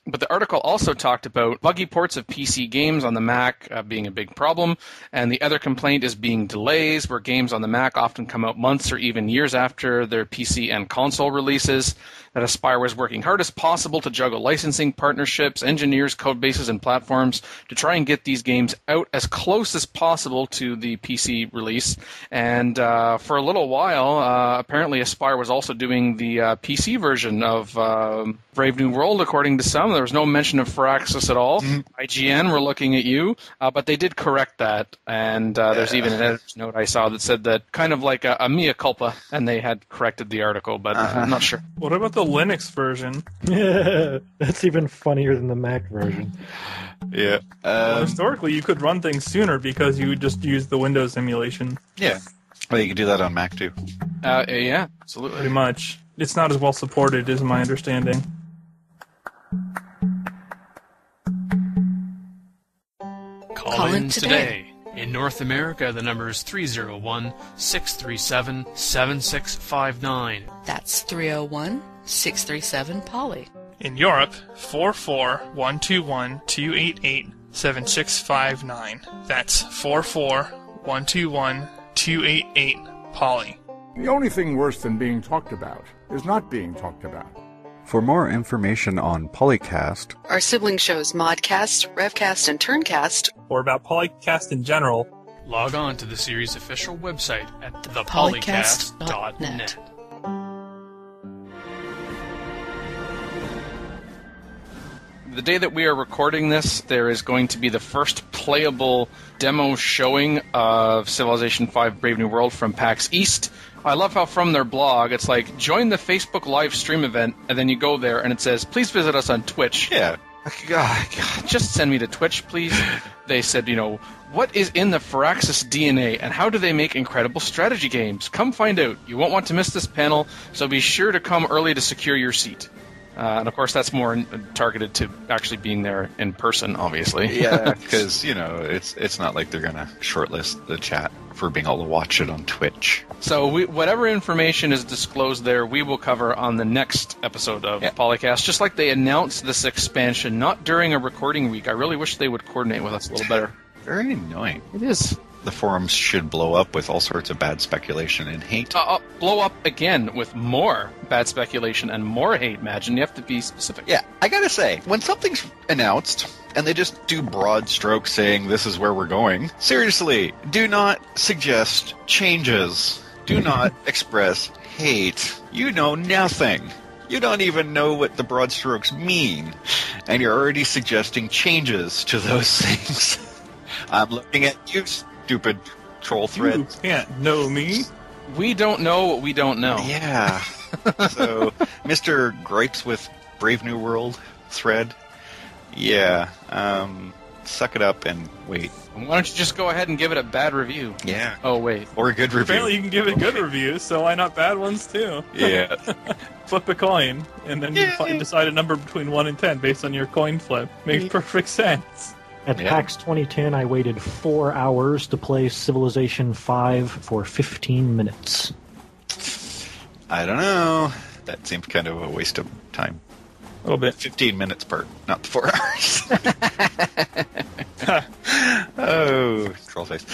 But the article also talked about buggy ports of PC games on the Mac being a big problem, and the other complaint is being delays, where games on the Mac often come out months or even years after their PC and console releases, that Aspire was working hard as possible to juggle licensing partnerships, engineers, code bases, and platforms to try and get these games out as close as possible to the PC release. And for a little while, apparently Aspire was also doing the PC version of Brave New World, according to some. There was no mention of Firaxis at all. IGN, we're looking at you. But they did correct that, and there's even an editor's note I saw that said that kind of like a mea culpa, and they had corrected the article, but I'm not sure. What about the Linux version? Yeah, that's even funnier than the Mac version. Yeah. Well, historically, you could run things sooner because you would just use the Windows emulation. Yeah. Well, you can do that on Mac, too. Yeah, absolutely. Pretty much. It's not as well supported, is my understanding. Call in today. In North America, the number is 301-637-7659. That's 301-637-POLY. In Europe, 44121-288-7659. That's 44121-288-POLY. The only thing worse than being talked about is not being talked about. For more information on PolyCast, Our sibling shows Modcast, Revcast, and Turncast, or about PolyCast in general, log on to the series' official website at thepolycast.net. The day that we are recording this, there is going to be the first playable demo showing of Civilization 5 Brave New World from PAX East. I love how from their blog, it's like, join the Facebook live stream event, and then you go there, and it says, please visit us on Twitch. Yeah. God, just send me to Twitch, please. They said, what is in the Firaxis DNA, and how do they make incredible strategy games? Come find out. You won't want to miss this panel, so be sure to come early to secure your seat. And of course, that's more targeted to actually being there in person, obviously. Yeah, because, it's not like they're going to shortlist the chat for being able to watch it on Twitch. So whatever information is disclosed there, we will cover on the next episode of PolyCast. Just like they announced this expansion, not during a recording week. I really wish they would coordinate with us a little better. Very annoying. It is. The forums should blow up with all sorts of bad speculation and hate. Blow up again with more bad speculation and more hate, Imagine. You have to be specific. Yeah, I gotta say, when something's announced and they just do broad strokes saying this is where we're going, seriously, do not suggest changes. Do not express hate. You know nothing. You don't even know what the broad strokes mean, and you're already suggesting changes to those things. I'm looking at you, stupid troll thread. You can't know me. We don't know what we don't know. Yeah. So, Mr. Gripes with Brave New World thread, suck it up and wait. Why don't you just go ahead and give it a bad review? Yeah. Oh, wait. Or a good review. Apparently you can give it good reviews, so why not bad ones too? Yeah. Flip a coin, and then you decide a number between 1 and 10 based on your coin flip. Makes perfect sense. At PAX 2010, I waited 4 hours to play Civilization 5 for 15 minutes. I don't know. That seems kind of a waste of time. A little bit. 15 minutes per, not the 4 hours. Oh, troll face.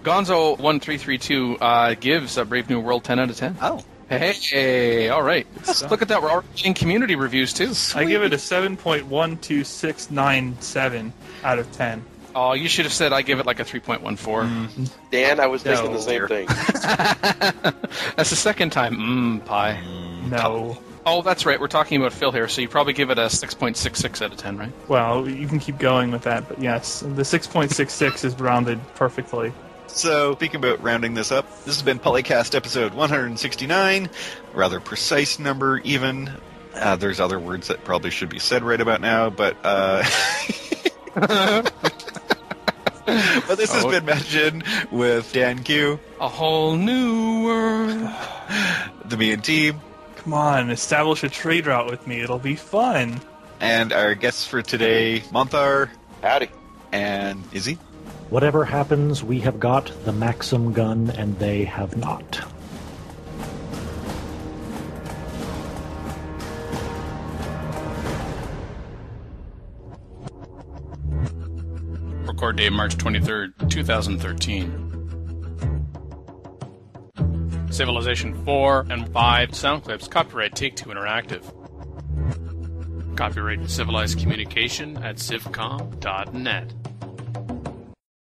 Gonzo1332 gives Brave New World 10 out of 10. Oh. Hey, all right. Look at that. We're already in community reviews, too. I give it a 7.12697 out of 10. Oh, you should have said I give it like a 3.14. Dan, I was thinking the same thing. That's the second time. Pie. No. Oh, that's right. We're talking about Phil here, so you probably give it a 6.66 out of 10, right? Well, you can keep going with that, but yes, the 6.66 is rounded perfectly. So, speaking about rounding this up, this has been PolyCast episode 169. Rather precise number, even. There's other words that probably should be said right about now, but but this has been Imagine with Dan Q. A whole new world. The Me and Team. Come on, establish a trade route with me. It'll be fun. And our guests for today, Monthar. Howdy. And Izzy. Whatever happens, we have got the Maxim gun, and they have not. Record date March 23rd, 2013. Civilization 4 and 5 sound clips. Copyright Take-Two Interactive. Copyright Civilized Communication at civcom.net.